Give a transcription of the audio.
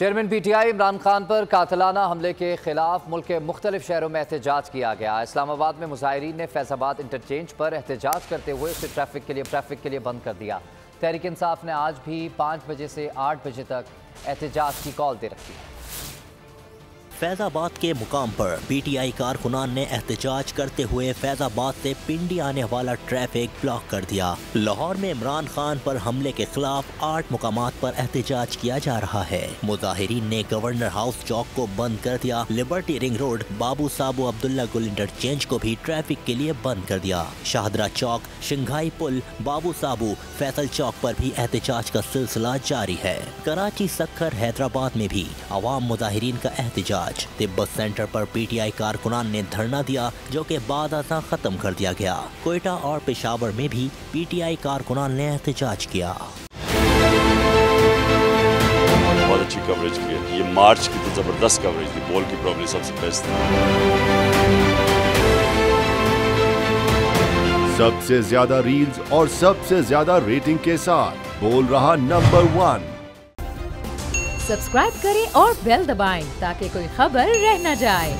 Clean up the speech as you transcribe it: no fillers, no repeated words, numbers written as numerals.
Chairman PTI Imran Khan पर कातिलाना हमले के खिलाफ मुल्क के मुख्तलिफ शहरों में एहतजाज किया गया। इस्लामाबाद में मुजाहिरीन ने फैजाबाद इंटरचेंज पर एहतजाज करते हुए उसे ट्रैफिक के लिए बंद कर दिया। तहरीक इंसाफ ने आज भी 5 बजे से 8 बजे तक एहतजाज की कॉल दे रखी है। फैजाबाद के मुकाम पर PTI कारकुनान ने एहतजाज करते हुए फैजाबाद से पिंडी आने वाला ट्रैफिक ब्लॉक कर दिया। लाहौर में इमरान खान पर हमले के खिलाफ 8 मुकामात पर एहतजाज किया जा रहा है। मुजाहिरीन ने गवर्नर हाउस चौक को बंद कर दिया। लिबर्टी रिंग रोड, बाबू साबू अब्दुल्ला गुल इंटरचेंज को भी ट्रैफिक के लिए बंद कर दिया। शाहदरा चौक, शिंघाई पुल, बाबू साबू, फैसल चौक पर भी एहतजाज का सिलसिला जारी है। कराची, सक्खर, हैदराबाद में भी अवाम मुजाहिरीन का एहतजाज। तिब्बत सेंटर पर PTI कारकुनान ने धरना दिया, जो के बाद अज़ां खत्म कर दिया गया। कोयटा और पेशावर में भी PTI कारकुनान ने एहतजाज किया। बहुत अच्छी कवरेज की है। ये मार्च की तो जबरदस्त कवरेज थी, बॉल की प्रॉब्लम सबसे बेस्ट थी। सबसे ज्यादा रील्स और सबसे ज्यादा रेटिंग के साथ बोल रहा नंबर 1। सब्सक्राइब करें और बेल दबाएं ताकि कोई खबर रह न जाए।